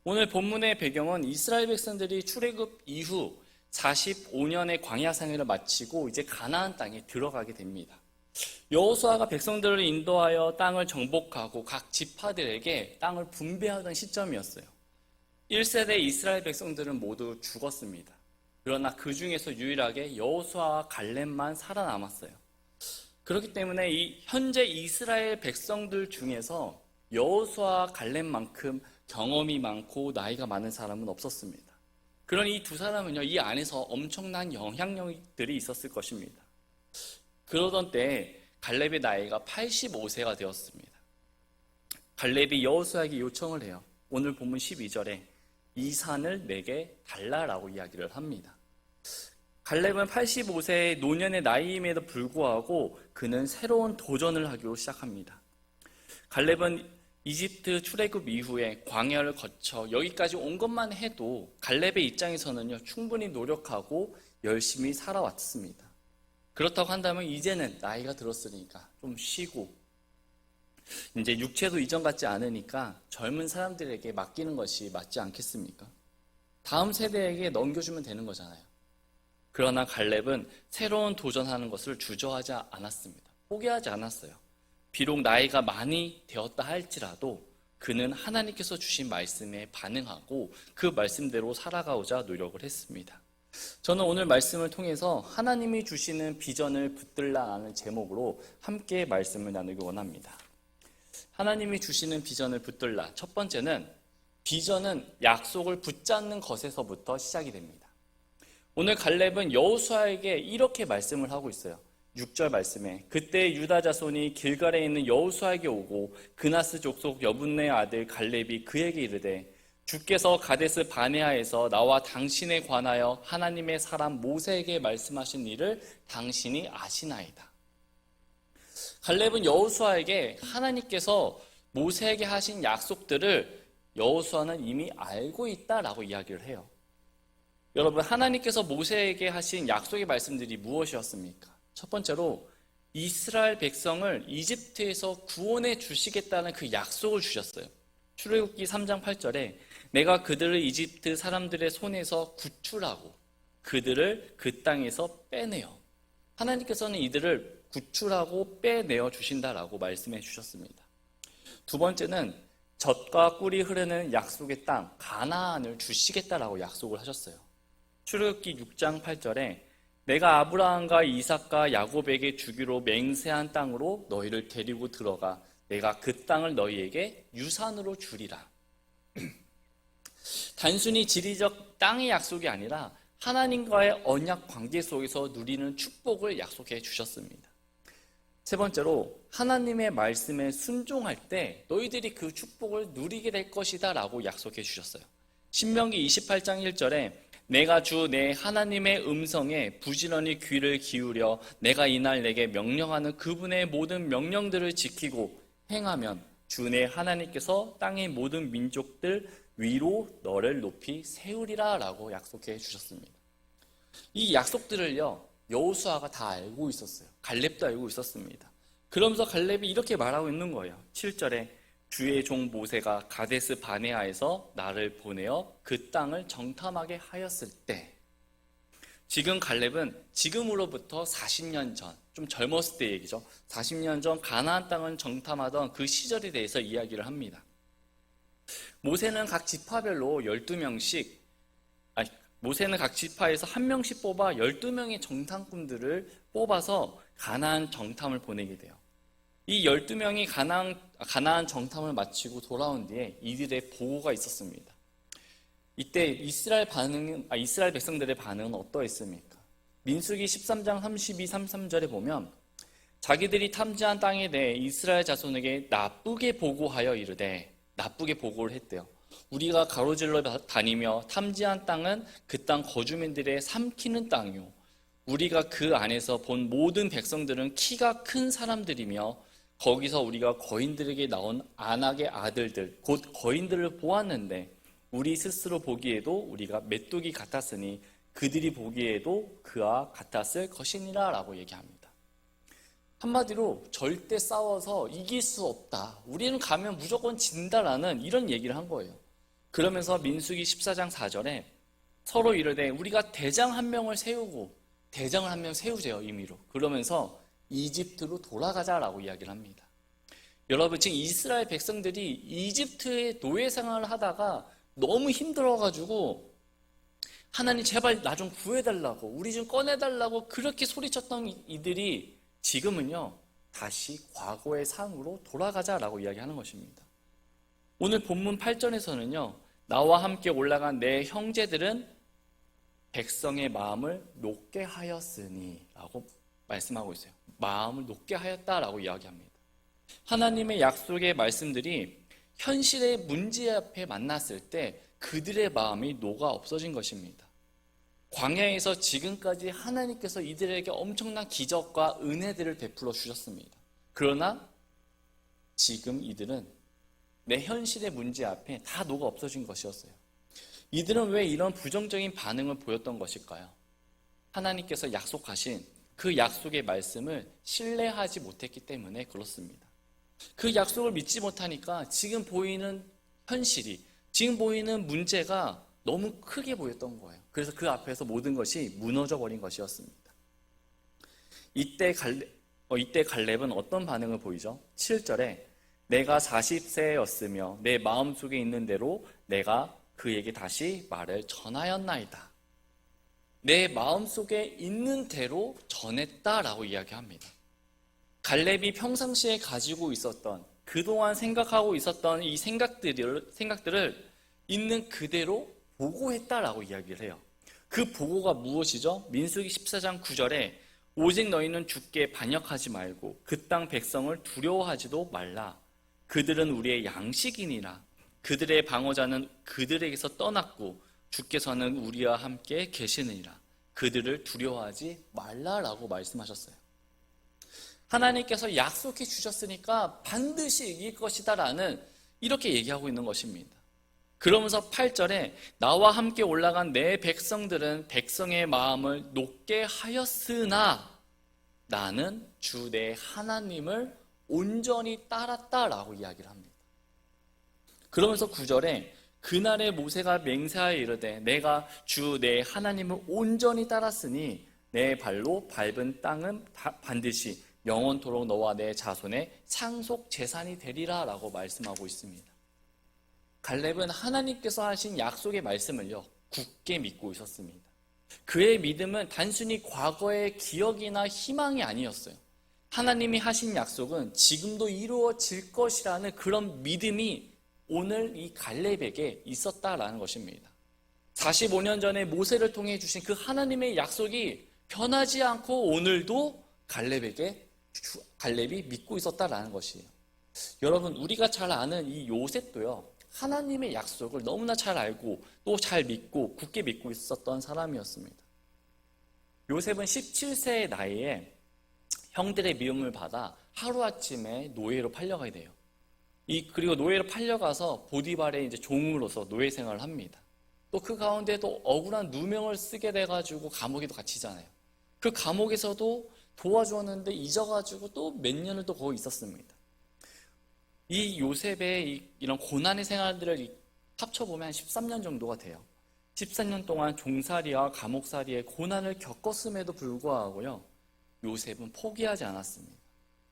오늘 본문의 배경은 이스라엘 백성들이 출애굽 이후 45년의 광야 생활을 마치고 이제 가나안 땅에 들어가게 됩니다. 여호수아가 백성들을 인도하여 땅을 정복하고 각 지파들에게 땅을 분배하던 시점이었어요. 1세대 이스라엘 백성들은 모두 죽었습니다. 그러나 그 중에서 유일하게 여호수아와 갈렙만 살아남았어요. 그렇기 때문에 이 현재 이스라엘 백성들 중에서 여호수아와 갈렙만큼 경험이 많고 나이가 많은 사람은 없었습니다. 그런 이 두 사람은요, 이 안에서 엄청난 영향력들이 있었을 것입니다. 그러던 때 갈렙의 나이가 85세가 되었습니다. 갈렙이 여호수아에게 요청을 해요. 오늘 본문 12절에 이 산을 내게 달라라고 이야기를 합니다. 갈렙은 85세의 노년의 나이임에도 불구하고 그는 새로운 도전을 하기로 시작합니다. 갈렙은 이집트 출애굽 이후에 광야를 거쳐 여기까지 온 것만 해도 갈렙의 입장에서는요, 충분히 노력하고 열심히 살아왔습니다. 그렇다고 한다면 이제는 나이가 들었으니까 좀 쉬고 이제 육체도 이전 같지 않으니까 젊은 사람들에게 맡기는 것이 맞지 않겠습니까? 다음 세대에게 넘겨주면 되는 거잖아요. 그러나 갈렙은 새로운 도전하는 것을 주저하지 않았습니다. 포기하지 않았어요. 비록 나이가 많이 되었다 할지라도 그는 하나님께서 주신 말씀에 반응하고 그 말씀대로 살아가고자 노력을 했습니다. 저는 오늘 말씀을 통해서 하나님이 주시는 비전을 붙들라라는 제목으로 함께 말씀을 나누기 원합니다. 하나님이 주시는 비전을 붙들라. 첫 번째는 비전은 약속을 붙잡는 것에서부터 시작이 됩니다. 오늘 갈렙은 여호수아에게 이렇게 말씀을 하고 있어요. 6절 말씀에 그때 유다 자손이 길갈에 있는 여호수아에게 오고 그나스 족속 여분네 아들 갈렙이 그에게 이르되 주께서 가데스 바네아에서 나와 당신에 관하여 하나님의 사람 모세에게 말씀하신 일을 당신이 아시나이다. 갈렙은 여호수아에게 하나님께서 모세에게 하신 약속들을 여호수아는 이미 알고 있다라고 이야기를 해요. 여러분, 하나님께서 모세에게 하신 약속의 말씀들이 무엇이었습니까? 첫 번째로 이스라엘 백성을 이집트에서 구원해 주시겠다는 그 약속을 주셨어요. 출애굽기 3장 8절에 내가 그들을 이집트 사람들의 손에서 구출하고 그들을 그 땅에서 빼내요. 하나님께서는 이들을 구출하고 빼내어 주신다라고 말씀해 주셨습니다. 두 번째는 젖과 꿀이 흐르는 약속의 땅 가나안을 주시겠다라고 약속을 하셨어요. 출애굽기 6장 8절에 내가 아브라함과 이삭과 야곱에게 주기로 맹세한 땅으로 너희를 데리고 들어가 내가 그 땅을 너희에게 유산으로 주리라. 단순히 지리적 땅의 약속이 아니라 하나님과의 언약 관계 속에서 누리는 축복을 약속해 주셨습니다. 세 번째로 하나님의 말씀에 순종할 때 너희들이 그 축복을 누리게 될 것이다 라고 약속해 주셨어요. 신명기 28장 1절에 내가 주 내 하나님의 음성에 부지런히 귀를 기울여 내가 이날 내게 명령하는 그분의 모든 명령들을 지키고 행하면 주 내 하나님께서 땅의 모든 민족들 위로 너를 높이 세우리라 라고 약속해 주셨습니다. 이 약속들을요, 여호수아가 다 알고 있었어요. 갈렙도 알고 있었습니다. 그러면서 갈렙이 이렇게 말하고 있는 거예요. 7절에 주의 종 모세가 가데스 바네아에서 나를 보내어 그 땅을 정탐하게 하였을 때, 지금 갈렙은 지금으로부터 40년 전, 좀 젊었을 때 얘기죠. 40년 전 가나안 땅을 정탐하던 그 시절에 대해서 이야기를 합니다. 모세는 각 지파별로 12명씩, 모세는 각 지파에서 한 명씩 뽑아 12명의 정탐꾼들을 뽑아서 가나안 정탐을 보내게 돼요. 이 12명이 가나안 정탐을 마치고 돌아온 뒤에 이들의 보고가 있었습니다. 이때 이스라엘 백성들의 반응은 어떠했습니까? 민수기 13장 32, 33절에 보면 자기들이 탐지한 땅에 대해 이스라엘 자손에게 나쁘게 보고하여 이르되, 나쁘게 보고를 했대요. 우리가 가로질러 다니며 탐지한 땅은 그 땅 거주민들의 삼키는 땅이요, 우리가 그 안에서 본 모든 백성들은 키가 큰 사람들이며 거기서 우리가 거인들에게 나온 아낙의 아들들 곧 거인들을 보았는데 우리 스스로 보기에도 우리가 메뚜기 같았으니 그들이 보기에도 그와 같았을 것이니라 라고 얘기합니다. 한마디로 절대 싸워서 이길 수 없다, 우리는 가면 무조건 진다라는 이런 얘기를 한 거예요. 그러면서 민수기 14장 4절에 서로 이르되 우리가 대장 한 명을 세우고, 대장을 한 명 세우재요, 임의로. 그러면서 이집트로 돌아가자라고 이야기를 합니다. 여러분, 지금 이스라엘 백성들이 이집트의 노예 생활을 하다가 너무 힘들어가지고 하나님 제발 나 좀 구해달라고, 우리 좀 꺼내달라고 그렇게 소리쳤던 이들이 지금은요 다시 과거의 상으로 돌아가자라고 이야기하는 것입니다. 오늘 본문 8절에서는요 나와 함께 올라간 내 형제들은 백성의 마음을 높게 하였으니 라고 말씀하고 있어요. 마음을 높게 하였다라고 이야기합니다. 하나님의 약속의 말씀들이 현실의 문제 앞에 만났을 때 그들의 마음이 녹아 없어진 것입니다. 광야에서 지금까지 하나님께서 이들에게 엄청난 기적과 은혜들을 베풀어 주셨습니다. 그러나 지금 이들은 내 현실의 문제 앞에 다 녹아 없어진 것이었어요. 이들은 왜 이런 부정적인 반응을 보였던 것일까요? 하나님께서 약속하신 그 약속의 말씀을 신뢰하지 못했기 때문에 그렇습니다. 그 약속을 믿지 못하니까 지금 보이는 현실이, 지금 보이는 문제가 너무 크게 보였던 거예요. 그래서 그 앞에서 모든 것이 무너져 버린 것이었습니다. 이때 갈렙은 어떤 반응을 보이죠? 7절에 내가 40세였으며 내 마음속에 있는 대로 내가 그에게 다시 말을 전하였나이다. 내 마음속에 있는 대로 전했다라고 이야기합니다. 갈렙이 평상시에 가지고 있었던, 그동안 생각하고 있었던 이 생각들을 있는 그대로 보고했다라고 이야기를 해요. 그 보고가 무엇이죠? 민수기 14장 9절에 오직 너희는 주께 반역하지 말고 그 땅 백성을 두려워하지도 말라. 그들은 우리의 양식이니라. 그들의 방어자는 그들에게서 떠났고 주께서는 우리와 함께 계시느니라. 그들을 두려워하지 말라라고 말씀하셨어요. 하나님께서 약속해 주셨으니까 반드시 이길 것이다라는 이렇게 얘기하고 있는 것입니다. 그러면서 8절에 나와 함께 올라간 내 백성들은 백성의 마음을 높게 하였으나 나는 주 내 하나님을 온전히 따랐다라고 이야기를 합니다. 그러면서 9절에 그날에 모세가 맹세하여 이르되 내가 주 내 하나님을 온전히 따랐으니 내 발로 밟은 땅은 반드시 영원토록 너와 내 자손의 상속 재산이 되리라 라고 말씀하고 있습니다. 갈렙은 하나님께서 하신 약속의 말씀을요 굳게 믿고 있었습니다. 그의 믿음은 단순히 과거의 기억이나 희망이 아니었어요. 하나님이 하신 약속은 지금도 이루어질 것이라는 그런 믿음이 오늘 이 갈렙에게 있었다라는 것입니다. 45년 전에 모세를 통해 주신 그 하나님의 약속이 변하지 않고 오늘도 갈렙이 믿고 있었다라는 것이에요. 여러분, 우리가 잘 아는 이 요셉도요 하나님의 약속을 너무나 잘 알고 또 잘 믿고 굳게 믿고 있었던 사람이었습니다. 요셉은 17세의 나이에 형들의 미움을 받아 하루아침에 노예로 팔려가게 돼요. 그리고 노예로 팔려가서 보디발의 이제 종으로서 노예 생활을 합니다. 또 그 가운데도 억울한 누명을 쓰게 돼가지고 감옥에도 갇히잖아요. 그 감옥에서도 도와주었는데 잊어가지고 또 몇 년을 또 거기 있었습니다. 이 요셉의 이런 고난의 생활들을 합쳐보면 한 13년 정도가 돼요. 13년 동안 종살이와 감옥살이의 고난을 겪었음에도 불구하고요, 요셉은 포기하지 않았습니다.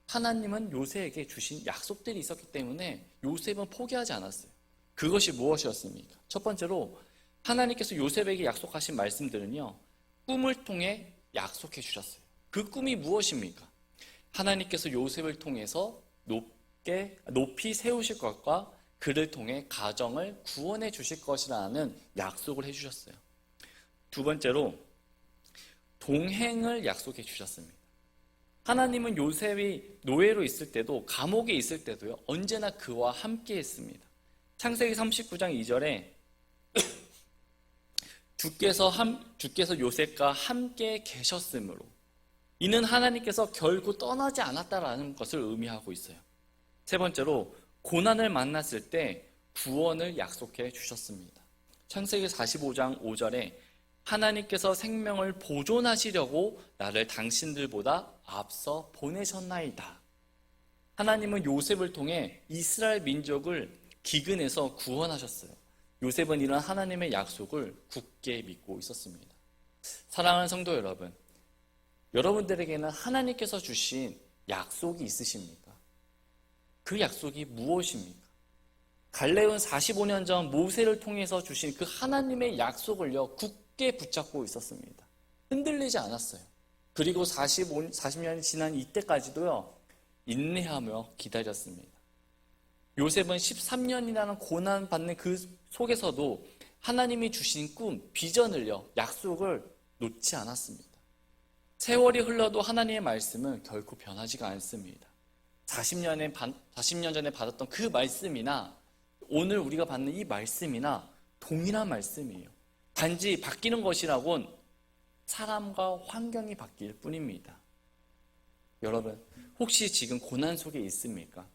하나님은 요셉에게 주신 약속들이 있었기 때문에 요셉은 포기하지 않았어요. 그것이 무엇이었습니까? 첫 번째로 하나님께서 요셉에게 약속하신 말씀들은요, 꿈을 통해 약속해 주셨어요. 그 꿈이 무엇입니까? 하나님께서 요셉을 통해서 높이 세우실 것과 그를 통해 가정을 구원해 주실 것이라는 약속을 해주셨어요. 두 번째로 동행을 약속해 주셨습니다. 하나님은 요셉이 노예로 있을 때도 감옥에 있을 때도요 언제나 그와 함께 했습니다. 창세기 39장 2절에 주께서 요셉과 함께 계셨으므로 이는 하나님께서 결코 떠나지 않았다라는 것을 의미하고 있어요. 세 번째로 고난을 만났을 때 구원을 약속해 주셨습니다. 창세기 45장 5절에 하나님께서 생명을 보존하시려고 나를 당신들보다 앞서 보내셨나이다. 하나님은 요셉을 통해 이스라엘 민족을 기근에서 구원하셨어요. 요셉은 이런 하나님의 약속을 굳게 믿고 있었습니다. 사랑하는 성도 여러분, 여러분들에게는 하나님께서 주신 약속이 있으십니까? 그 약속이 무엇입니까? 갈렙은 45년 전 모세를 통해서 주신 그 하나님의 약속을요, 굳게 붙잡고 있었습니다. 흔들리지 않았어요. 그리고 40년이 지난 이때까지도요, 인내하며 기다렸습니다. 요셉은 13년이라는 고난받는 그 속에서도 하나님이 주신 꿈, 비전을요, 약속을 놓지 않았습니다. 세월이 흘러도 하나님의 말씀은 결코 변하지가 않습니다. 40년 전에 받았던 그 말씀이나 오늘 우리가 받는 이 말씀이나 동일한 말씀이에요. 단지 바뀌는 것이라곤 사람과 환경이 바뀔 뿐입니다. 여러분, 혹시 지금 고난 속에 있습니까?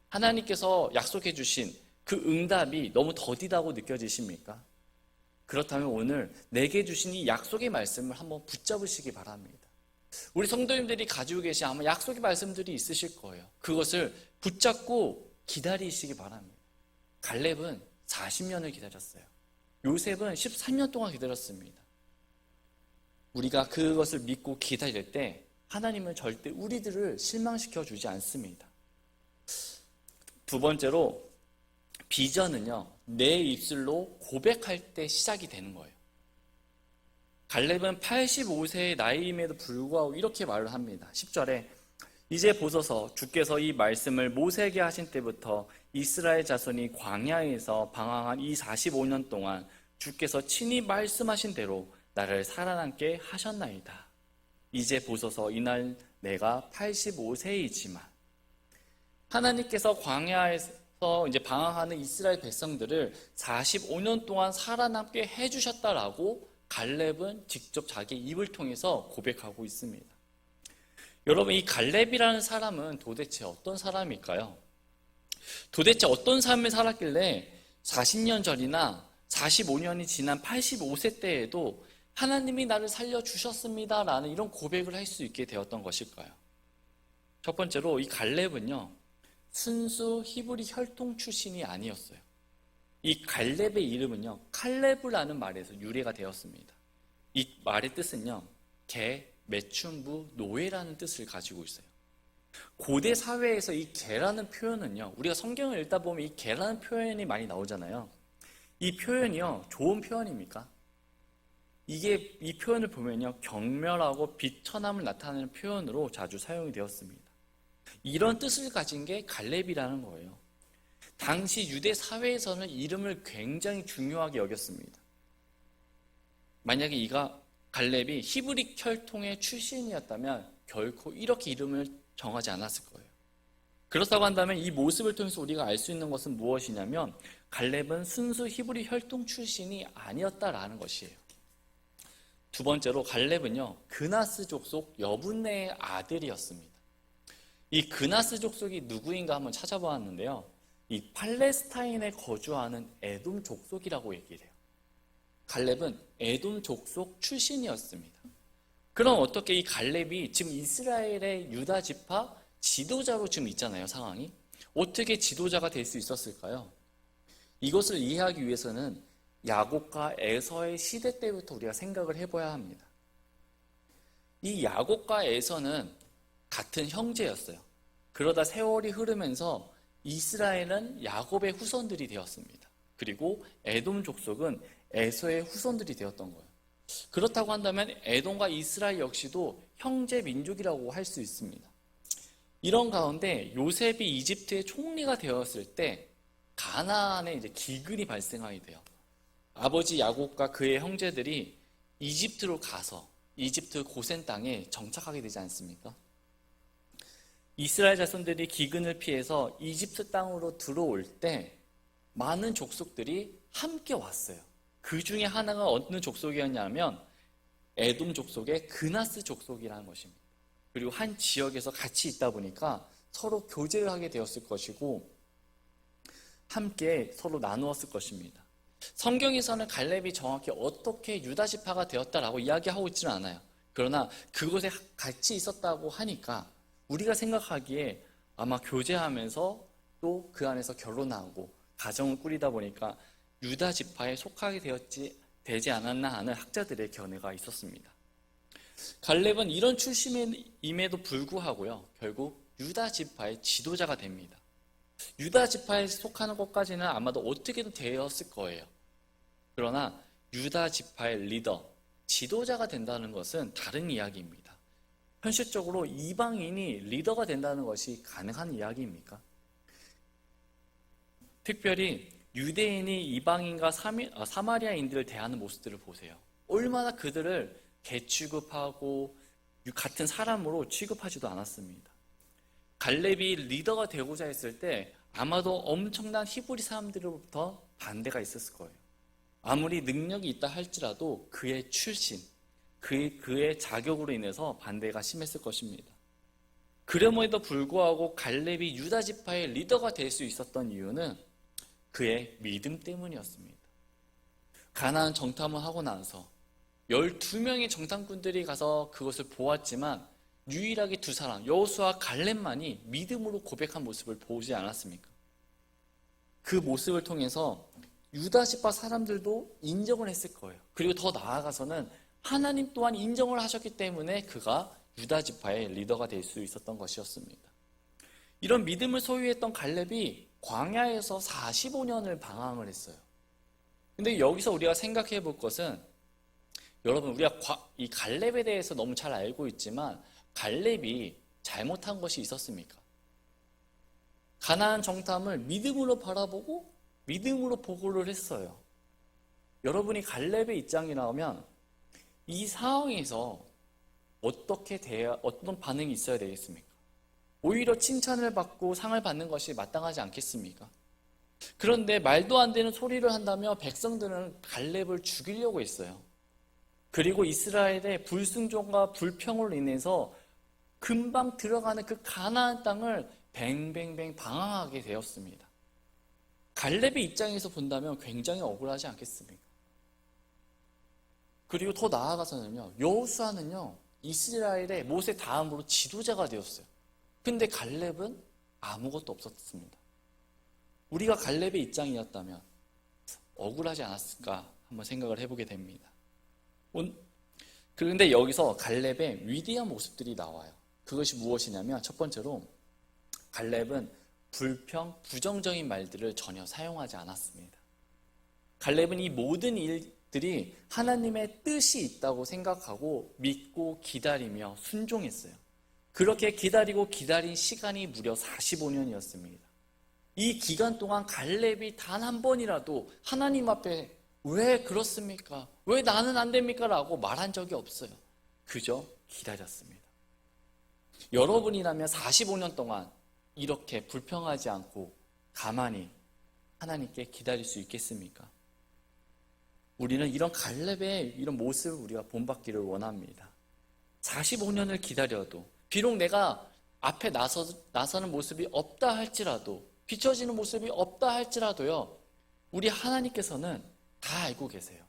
하나님께서 약속해 주신 그 응답이 너무 더디다고 느껴지십니까? 그렇다면 오늘 내게 주신 이 약속의 말씀을 한번 붙잡으시기 바랍니다. 우리 성도님들이 가지고 계신 아마 약속의 말씀들이 있으실 거예요. 그것을 붙잡고 기다리시기 바랍니다. 갈렙은 40년을 기다렸어요. 요셉은 13년 동안 기다렸습니다. 우리가 그것을 믿고 기다릴 때 하나님은 절대 우리들을 실망시켜 주지 않습니다. 두 번째로, 비전은요, 내 입술로 고백할 때 시작이 되는 거예요. 갈렙은 85세의 나이임에도 불구하고 이렇게 말을 합니다. 10절에 이제 보소서 주께서 이 말씀을 모세에게 하신 때부터 이스라엘 자손이 광야에서 방황한 이 45년 동안 주께서 친히 말씀하신 대로 나를 살아남게 하셨나이다. 이제 보소서 이날 내가 85세이지만 하나님께서 광야에서 이제 방황하는 이스라엘 백성들을 45년 동안 살아남게 해주셨다라고 갈렙은 직접 자기 입을 통해서 고백하고 있습니다. 여러분, 이 갈렙이라는 사람은 도대체 어떤 사람일까요? 도대체 어떤 삶을 살았길래 40년 전이나 45년이 지난 85세 때에도 하나님이 나를 살려주셨습니다 라는 이런 고백을 할 수 있게 되었던 것일까요? 첫 번째로, 이 갈렙은요, 순수 히브리 혈통 출신이 아니었어요. 이 갈렙의 이름은요, 칼레브라는 말에서 유래가 되었습니다. 이 말의 뜻은요, 개, 매춘부, 노예라는 뜻을 가지고 있어요. 고대 사회에서 이 개라는 표현은요, 우리가 성경을 읽다 보면 이 개라는 표현이 많이 나오잖아요. 이 표현이요, 좋은 표현입니까? 이 표현을 보면요, 경멸하고 비천함을 나타내는 표현으로 자주 사용이 되었습니다. 이런 뜻을 가진 게 갈렙이라는 거예요. 당시 유대 사회에서는 이름을 굉장히 중요하게 여겼습니다. 만약에 갈렙이 히브리 혈통의 출신이었다면 결코 이렇게 이름을 정하지 않았을 거예요. 그렇다고 한다면 이 모습을 통해서 우리가 알 수 있는 것은 무엇이냐면 갈렙은 순수 히브리 혈통 출신이 아니었다라는 것이에요. 두 번째로, 갈렙은요, 그나스 족속 여분네의 아들이었습니다. 이 그나스 족속이 누구인가 한번 찾아보았는데요, 이 팔레스타인에 거주하는 에돔 족속이라고 얘기를 해요. 갈렙은 에돔 족속 출신이었습니다. 그럼 어떻게 이 갈렙이 지금 이스라엘의 유다 지파 지도자로 지금 있잖아요, 상황이. 어떻게 지도자가 될 수 있었을까요? 이것을 이해하기 위해서는 야곱과 에서의 시대 때부터 우리가 생각을 해봐야 합니다. 이 야곱과 에서는 같은 형제였어요. 그러다 세월이 흐르면서 이스라엘은 야곱의 후손들이 되었습니다. 그리고 에돔 족속은 에서의 후손들이 되었던 거예요. 그렇다고 한다면 에돔과 이스라엘 역시도 형제 민족이라고 할 수 있습니다. 이런 가운데 요셉이 이집트의 총리가 되었을 때 가나안에 이제 기근이 발생하게 돼요. 아버지 야곱과 그의 형제들이 이집트로 가서 이집트 고센 땅에 정착하게 되지 않습니까? 이스라엘 자손들이 기근을 피해서 이집트 땅으로 들어올 때 많은 족속들이 함께 왔어요. 그 중에 하나가 어느 족속이었냐면 에돔 족속의 그나스 족속이라는 것입니다. 그리고 한 지역에서 같이 있다 보니까 서로 교제를 하게 되었을 것이고 함께 서로 나누었을 것입니다. 성경에서는 갈렙이 정확히 어떻게 유다 지파가 되었다라고 이야기하고 있지는 않아요. 그러나 그곳에 같이 있었다고 하니까 우리가 생각하기에 아마 교제하면서 또 그 안에서 결혼하고 가정을 꾸리다 보니까 유다 지파에 속하게 되지 않았나 하는 학자들의 견해가 있었습니다. 갈렙은 이런 출신임에도 불구하고요, 결국 유다 지파의 지도자가 됩니다. 유다 지파에 속하는 것까지는 아마도 어떻게든 되었을 거예요. 그러나 유다 지파의 리더, 지도자가 된다는 것은 다른 이야기입니다. 현실적으로 이방인이 리더가 된다는 것이 가능한 이야기입니까? 특별히 유대인이 이방인과 사마리아인들을 대하는 모습들을 보세요. 얼마나 그들을 개취급하고 같은 사람으로 취급하지도 않았습니다. 갈렙이 리더가 되고자 했을 때 아마도 엄청난 히브리 사람들로부터 반대가 있었을 거예요. 아무리 능력이 있다 할지라도 그의 출신, 그의 자격으로 인해서 반대가 심했을 것입니다. 그럼에도 불구하고 갈렙이 유다 지파의 리더가 될 수 있었던 이유는 그의 믿음 때문이었습니다. 가나안 정탐을 하고 나서 12명의 정탐꾼들이 가서 그것을 보았지만 유일하게 두 사람, 여호수아와 갈렙만이 믿음으로 고백한 모습을 보지 않았습니까? 그 모습을 통해서 유다 지파 사람들도 인정을 했을 거예요. 그리고 더 나아가서는 하나님 또한 인정을 하셨기 때문에 그가 유다 지파의 리더가 될 수 있었던 것이었습니다. 이런 믿음을 소유했던 갈렙이 광야에서 45년을 방황을 했어요. 근데 여기서 우리가 생각해 볼 것은, 여러분, 우리가 이 갈렙에 대해서 너무 잘 알고 있지만 갈렙이 잘못한 것이 있었습니까? 가나안 정탐을 믿음으로 바라보고 믿음으로 보고를 했어요. 여러분이 갈렙의 입장이라면 이 상황에서 어떤 반응이 있어야 되겠습니까? 오히려 칭찬을 받고 상을 받는 것이 마땅하지 않겠습니까? 그런데 말도 안 되는 소리를 한다며 백성들은 갈렙을 죽이려고 했어요. 그리고 이스라엘의 불순종과 불평으로 인해서 금방 들어가는 그 가나안 땅을 뱅뱅뱅 방황하게 되었습니다. 갈렙의 입장에서 본다면 굉장히 억울하지 않겠습니까? 그리고 더 나아가서는요, 여호수아는요, 이스라엘의 모세 다음으로 지도자가 되었어요. 근데 갈렙은 아무것도 없었습니다. 우리가 갈렙의 입장이었다면 억울하지 않았을까 한번 생각을 해보게 됩니다. 그런데 여기서 갈렙의 위대한 모습들이 나와요. 그것이 무엇이냐면, 첫 번째로 갈렙은 불평, 부정적인 말들을 전혀 사용하지 않았습니다. 갈렙은 이 모든 일들이 하나님의 뜻이 있다고 생각하고 믿고 기다리며 순종했어요. 그렇게 기다리고 기다린 시간이 무려 45년이었습니다. 이 기간 동안 갈렙이 단 한 번이라도 하나님 앞에 왜 그렇습니까? 왜 나는 안 됩니까? 라고 말한 적이 없어요. 그저 기다렸습니다. 여러분이라면 45년 동안 이렇게 불평하지 않고 가만히 하나님께 기다릴 수 있겠습니까? 우리는 이런 갈렙의 이런 모습을 우리가 본받기를 원합니다. 45년을 기다려도, 비록 내가 앞에 나서는 모습이 없다 할지라도, 비춰지는 모습이 없다 할지라도요, 우리 하나님께서는 다 알고 계세요.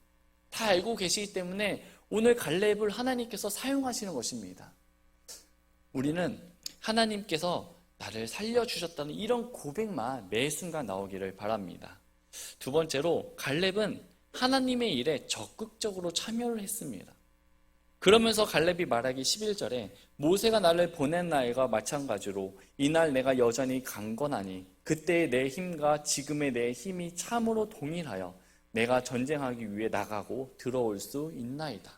다 알고 계시기 때문에 오늘 갈렙을 하나님께서 사용하시는 것입니다. 우리는 하나님께서 나를 살려주셨다는 이런 고백만 매 순간 나오기를 바랍니다. 두 번째로 갈렙은 하나님의 일에 적극적으로 참여를 했습니다. 그러면서 갈렙이 말하기 11절에 모세가 나를 보낸 날과 마찬가지로 이날 내가 여전히 강건하니 그때의 내 힘과 지금의 내 힘이 참으로 동일하여 내가 전쟁하기 위해 나가고 들어올 수 있나이다.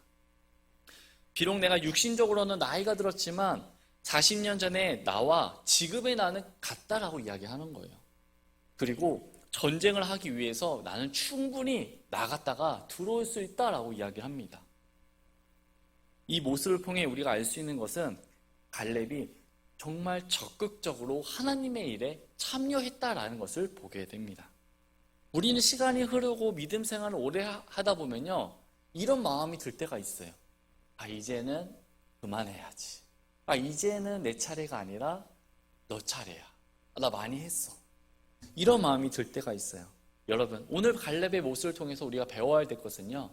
비록 내가 육신적으로는 나이가 들었지만 40년 전에 나와 지금의 나는 같다라고 이야기하는 거예요. 그리고 전쟁을 하기 위해서 나는 충분히 나갔다가 들어올 수 있다라고 이야기합니다. 이 모습을 통해 우리가 알 수 있는 것은 갈렙이 정말 적극적으로 하나님의 일에 참여했다라는 것을 보게 됩니다. 우리는 시간이 흐르고 믿음 생활을 오래 하다 보면요, 이런 마음이 들 때가 있어요. 이제는 그만해야지. 이제는 내 차례가 아니라 너 차례야. 나 많이 했어. 이런 마음이 들 때가 있어요. 여러분, 오늘 갈렙의 모습을 통해서 우리가 배워야 될 것은요,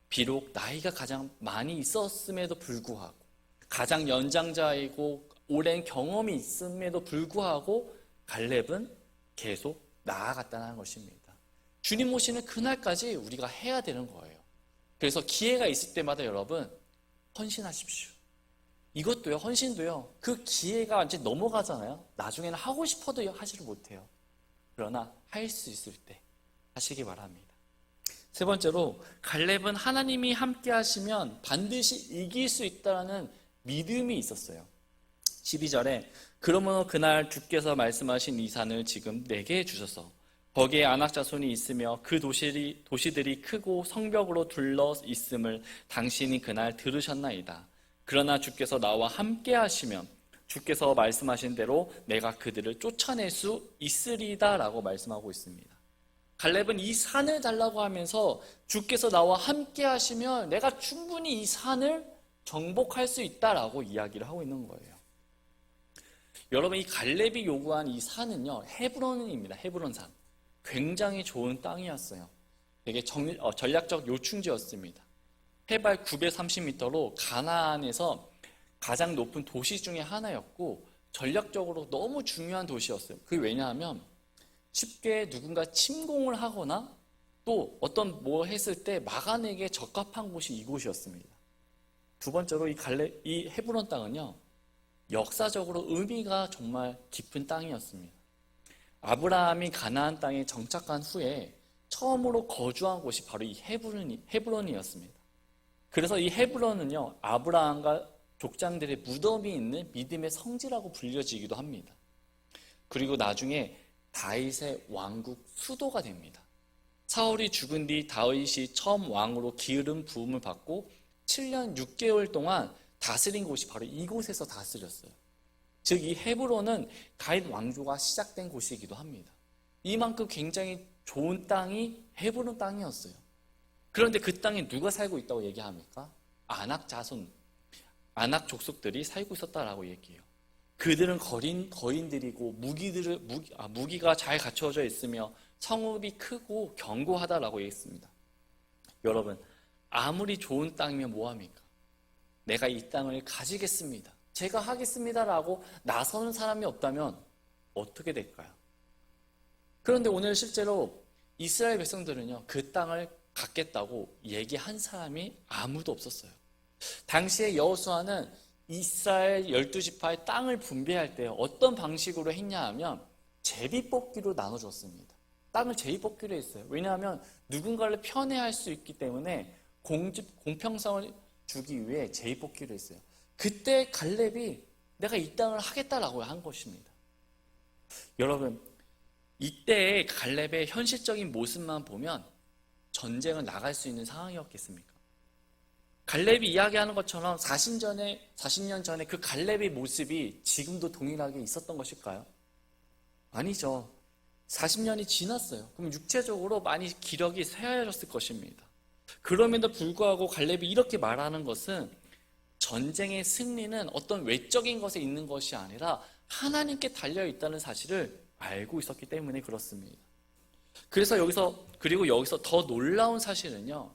비록 나이가 가장 많이 있었음에도 불구하고, 가장 연장자이고 오랜 경험이 있음에도 불구하고 갈렙은 계속 나아갔다는 것입니다. 주님 오시는 그날까지 우리가 해야 되는 거예요. 그래서 기회가 있을 때마다 여러분 헌신하십시오. 이것도요, 헌신도요, 그 기회가 이제 넘어가잖아요. 나중에는 하고 싶어도 하지를 못해요. 그러나 할 수 있을 때 하시기 바랍니다. 세 번째로, 갈렙은 하나님이 함께 하시면 반드시 이길 수 있다는 믿음이 있었어요. 12절에 그러므로 그날 주께서 말씀하신 이 산을 지금 내게 주셔서 거기에 아낙 자손이 있으며 그 도시들이 크고 성벽으로 둘러 있음을 당신이 그날 들으셨나이다. 그러나 주께서 나와 함께 하시면 주께서 말씀하신 대로 내가 그들을 쫓아낼 수 있으리다 라고 말씀하고 있습니다. 갈렙은 이 산을 달라고 하면서 주께서 나와 함께 하시면 내가 충분히 이 산을 정복할 수 있다라고 이야기를 하고 있는 거예요. 여러분, 이 갈렙이 요구한 이 산은요, 헤브론입니다. 헤브론산. 굉장히 좋은 땅이었어요. 되게 전략적 요충지였습니다. 해발 930m로 가나안에서 가장 높은 도시 중에 하나였고 전략적으로 너무 중요한 도시였어요. 그게 왜냐하면 쉽게 누군가 침공을 하거나 또 어떤 뭐 했을 때 막아내기에 적합한 곳이 이곳이었습니다. 두 번째로 이 헤브론 땅은요, 역사적으로 의미가 정말 깊은 땅이었습니다. 아브라함이 가나안 땅에 정착한 후에 처음으로 거주한 곳이 바로 이 헤브론이었습니다. 그래서 이 헤브론은요, 아브라함과 족장들의 무덤이 있는 믿음의 성지라고 불려지기도 합니다. 그리고 나중에 다윗의 왕국 수도가 됩니다. 사울이 죽은 뒤 다윗이 처음 왕으로 기름 부음을 받고 7년 6개월 동안 다스린 곳이 바로 이곳에서 다스렸어요. 즉 이 헤브론은 다윗 왕조가 시작된 곳이기도 합니다. 이만큼 굉장히 좋은 땅이 헤브론 땅이었어요. 그런데 그 땅에 누가 살고 있다고 얘기합니까? 아낙 자손, 아낙 족속들이 살고 있었다라고 얘기해요. 그들은 거인들이고 무기가 잘 갖춰져 있으며 성읍이 크고 견고하다라고 얘기했습니다. 여러분, 아무리 좋은 땅이면 뭐합니까? 내가 이 땅을 가지겠습니다, 제가 하겠습니다라고 나서는 사람이 없다면 어떻게 될까요? 그런데 오늘 실제로 이스라엘 백성들은요, 그 땅을 갖겠다고 얘기한 사람이 아무도 없었어요. 당시에 여호수아는 이스라엘 12지파의 땅을 분배할 때 어떤 방식으로 했냐 하면 제비뽑기로 나눠줬습니다. 땅을 제비뽑기로 했어요. 왜냐하면 누군가를 편애할 수 있기 때문에 공평성을 주기 위해 제비뽑기로 했어요. 그때 갈렙이 내가 이 땅을 하겠다라고 한 것입니다. 여러분, 이때의 갈렙의 현실적인 모습만 보면 전쟁을 나갈 수 있는 상황이었겠습니까? 갈렙이 이야기하는 것처럼 40년 전에 그 갈렙의 모습이 지금도 동일하게 있었던 것일까요? 아니죠. 40년이 지났어요. 그럼 육체적으로 많이 기력이 쇠하였을 것입니다. 그럼에도 불구하고 갈렙이 이렇게 말하는 것은 전쟁의 승리는 어떤 외적인 것에 있는 것이 아니라 하나님께 달려있다는 사실을 알고 있었기 때문에 그렇습니다. 그리고 여기서 더 놀라운 사실은요,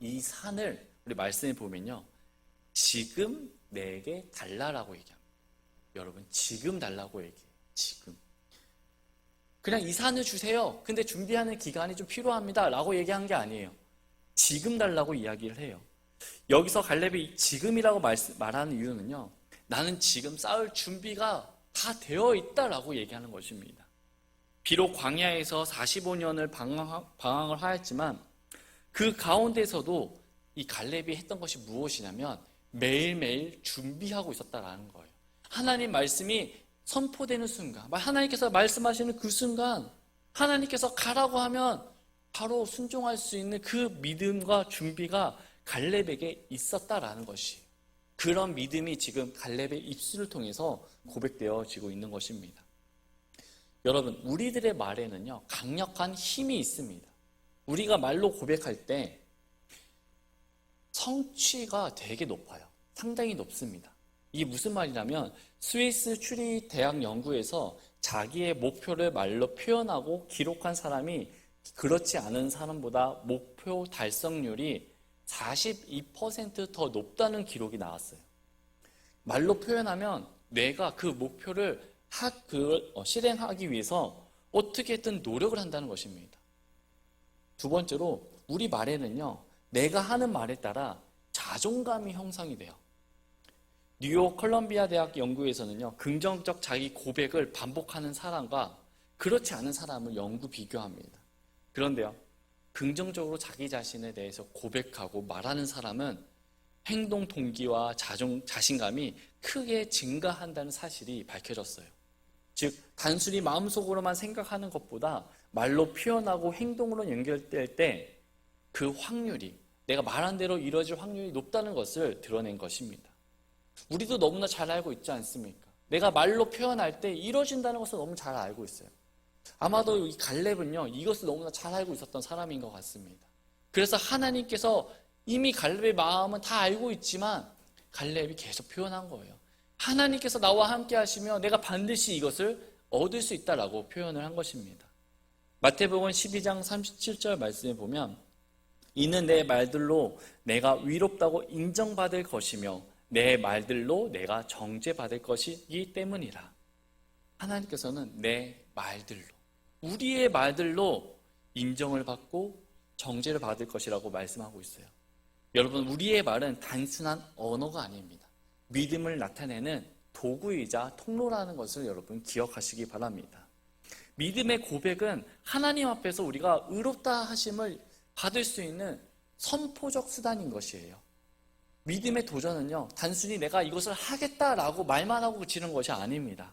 이 산을 우리 말씀에 보면요, 지금 내게 달라라고 얘기합니다. 여러분, 지금 달라고 얘기해요. 지금. 그냥 이 산을 주세요, 근데 준비하는 기간이 좀 필요합니다 라고 얘기한 게 아니에요. 지금 달라고 이야기를 해요. 여기서 갈렙이 지금이라고 말하는 이유는요, 나는 지금 싸울 준비가 다 되어 있다라고 얘기하는 것입니다. 비록 광야에서 45년을 방황을 하였지만 그 가운데서도 이 갈렙이 했던 것이 무엇이냐면 매일매일 준비하고 있었다라는 거예요. 하나님 말씀이 선포되는 순간, 하나님께서 말씀하시는 그 순간, 하나님께서 가라고 하면 바로 순종할 수 있는 그 믿음과 준비가 갈렙에게 있었다라는 것이, 그런 믿음이 지금 갈렙의 입술을 통해서 고백되어지고 있는 것입니다. 여러분, 우리들의 말에는요, 강력한 힘이 있습니다. 우리가 말로 고백할 때 성취가 되게 높아요. 상당히 높습니다. 이게 무슨 말이냐면 스위스 추리 대학 연구에서 자기의 목표를 말로 표현하고 기록한 사람이 그렇지 않은 사람보다 목표 달성률이 42% 더 높다는 기록이 나왔어요. 말로 표현하면 내가 그 목표를 실행하기 위해서 어떻게든 노력을 한다는 것입니다. 두 번째로 우리 말에는요, 내가 하는 말에 따라 자존감이 형성이 돼요. 뉴욕 컬럼비아 대학 연구에서는요, 긍정적 자기 고백을 반복하는 사람과 그렇지 않은 사람을 연구 비교합니다. 그런데요, 긍정적으로 자기 자신에 대해서 고백하고 말하는 사람은 행동 동기와 자신감이 크게 증가한다는 사실이 밝혀졌어요. 즉, 단순히 마음속으로만 생각하는 것보다 말로 표현하고 행동으로 연결될 때 그 확률이, 내가 말한 대로 이루어질 확률이 높다는 것을 드러낸 것입니다. 우리도 너무나 잘 알고 있지 않습니까? 내가 말로 표현할 때 이루어진다는 것을 너무 잘 알고 있어요. 아마도 이 갈렙은요, 이것을 너무나 잘 알고 있었던 사람인 것 같습니다. 그래서 하나님께서 이미 갈렙의 마음은 다 알고 있지만 갈렙이 계속 표현한 거예요. 하나님께서 나와 함께 하시며 내가 반드시 이것을 얻을 수 있다라고 표현을 한 것입니다. 마태복음 12장 37절 말씀에 보면 이는 내 말들로 내가 위롭다고 인정받을 것이며 내 말들로 내가 정죄받을 것이기 때문이라. 하나님께서는 내 말들로, 우리의 말들로 인정을 받고 정죄를 받을 것이라고 말씀하고 있어요. 여러분, 우리의 말은 단순한 언어가 아닙니다. 믿음을 나타내는 도구이자 통로라는 것을 여러분 기억하시기 바랍니다. 믿음의 고백은 하나님 앞에서 우리가 의롭다 하심을 받을 수 있는 선포적 수단인 것이에요. 믿음의 도전은요, 단순히 내가 이것을 하겠다라고 말만 하고 그치는 것이 아닙니다.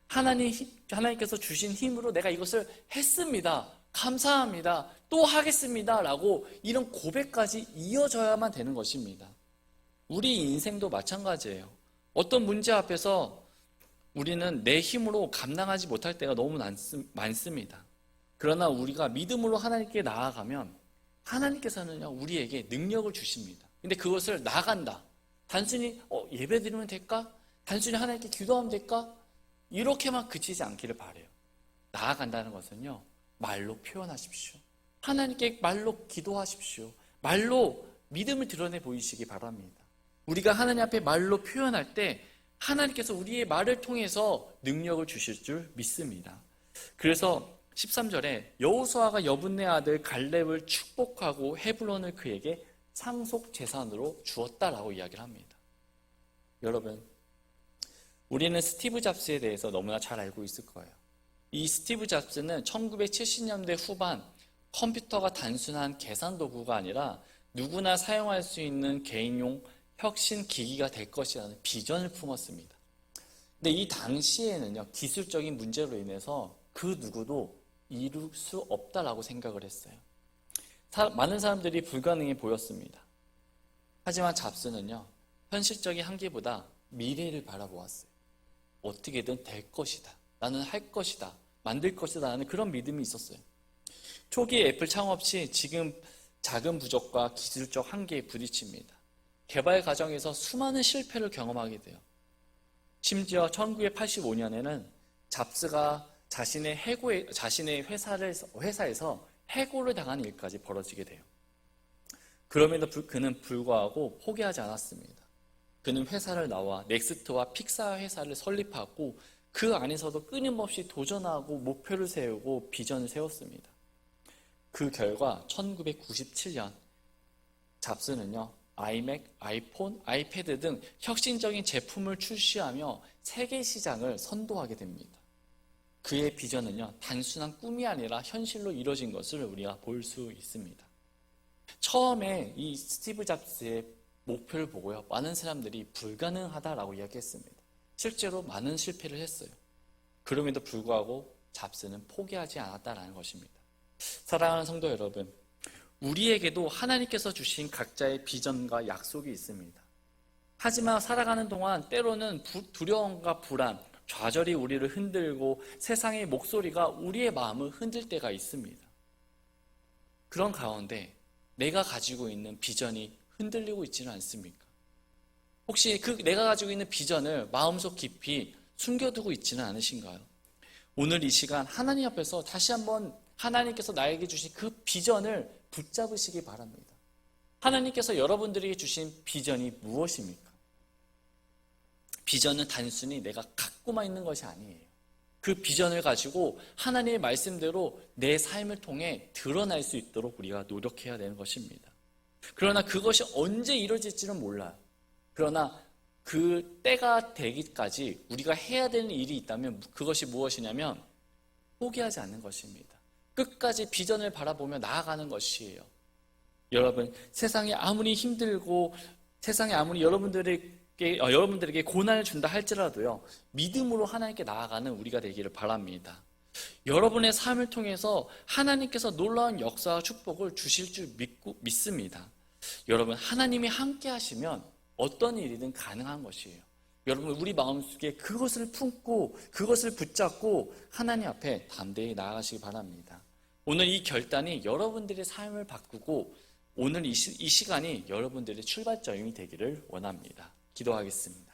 하나님께서 주신 힘으로 내가 이것을 했습니다. 감사합니다. 또 하겠습니다. 라고 이런 고백까지 이어져야만 되는 것입니다. 우리 인생도 마찬가지예요. 어떤 문제 앞에서 우리는 내 힘으로 감당하지 못할 때가 너무 많습니다. 그러나 우리가 믿음으로 하나님께 나아가면 하나님께서는요, 우리에게 능력을 주십니다. 근데 그것을 나간다. 단순히 예배 드리면 될까? 단순히 하나님께 기도하면 될까? 이렇게만 그치지 않기를 바라요. 나아간다는 것은요, 말로 표현하십시오. 하나님께 말로 기도하십시오. 말로 믿음을 드러내 보이시기 바랍니다. 우리가 하나님 앞에 말로 표현할 때 하나님께서 우리의 말을 통해서 능력을 주실 줄 믿습니다. 그래서 13절에 여호수아가 여분네 아들 갈렙을 축복하고 헤브론을 그에게 상속 재산으로 주었다라고 이야기를 합니다. 여러분, 우리는 스티브 잡스에 대해서 너무나 잘 알고 있을 거예요. 이 스티브 잡스는 1970년대 후반 컴퓨터가 단순한 계산 도구가 아니라 누구나 사용할 수 있는 개인용 혁신 기기가 될 것이라는 비전을 품었습니다. 근데 이 당시에는요, 기술적인 문제로 인해서 그 누구도 이룰 수 없다라고 생각을 했어요. 많은 사람들이 불가능해 보였습니다. 하지만 잡스는요, 현실적인 한계보다 미래를 바라보았어요. 어떻게든 될 것이다. 나는 할 것이다. 만들 것이다. 라는 그런 믿음이 있었어요. 초기 애플 창업 시 지금 작은 부족과 기술적 한계에 부딪힙니다. 개발 과정에서 수많은 실패를 경험하게 돼요. 심지어 1985년에는 잡스가 자신의 회사에서 해고를 당하는 일까지 벌어지게 돼요. 그럼에도 그는 불구하고 포기하지 않았습니다. 그는 회사를 나와 넥스트와 픽사 회사를 설립하고 그 안에서도 끊임없이 도전하고 목표를 세우고 비전을 세웠습니다. 그 결과 1997년 잡스는요, 아이맥, 아이폰, 아이패드 등 혁신적인 제품을 출시하며 세계 시장을 선도하게 됩니다. 그의 비전은요, 단순한 꿈이 아니라 현실로 이루어진 것을 우리가 볼 수 있습니다. 처음에 이 스티브 잡스의 목표를 보고요, 많은 사람들이 불가능하다라고 이야기했습니다. 실제로 많은 실패를 했어요. 그럼에도 불구하고 잡스는 포기하지 않았다라는 것입니다. 사랑하는 성도 여러분, 우리에게도 하나님께서 주신 각자의 비전과 약속이 있습니다. 하지만 살아가는 동안 때로는 두려움과 불안, 좌절이 우리를 흔들고 세상의 목소리가 우리의 마음을 흔들 때가 있습니다. 그런 가운데 내가 가지고 있는 비전이 흔들리고 있지는 않습니까? 혹시 내가 가지고 있는 비전을 마음속 깊이 숨겨두고 있지는 않으신가요? 오늘 이 시간 하나님 앞에서 다시 한번 하나님께서 나에게 주신 그 비전을 붙잡으시기 바랍니다. 하나님께서 여러분들에게 주신 비전이 무엇입니까? 비전은 단순히 내가 갖고만 있는 것이 아니에요. 그 비전을 가지고 하나님의 말씀대로 내 삶을 통해 드러날 수 있도록 우리가 노력해야 되는 것입니다. 그러나 그것이 언제 이루어질지는 몰라요. 그러나 그 때가 되기까지 우리가 해야 되는 일이 있다면 그것이 무엇이냐면 포기하지 않는 것입니다. 끝까지 비전을 바라보며 나아가는 것이에요. 여러분, 세상이 아무리 힘들고 세상이 아무리 여러분들에게 고난을 준다 할지라도요, 믿음으로 하나님께 나아가는 우리가 되기를 바랍니다. 여러분의 삶을 통해서 하나님께서 놀라운 역사와 축복을 주실 줄 믿습니다. 여러분, 하나님이 함께 하시면 어떤 일이든 가능한 것이에요. 여러분, 우리 마음속에 그것을 품고 그것을 붙잡고 하나님 앞에 담대히 나아가시기 바랍니다. 오늘 이 결단이 여러분들의 삶을 바꾸고 오늘 이 시간이 여러분들의 출발점이 되기를 원합니다. 기도하겠습니다.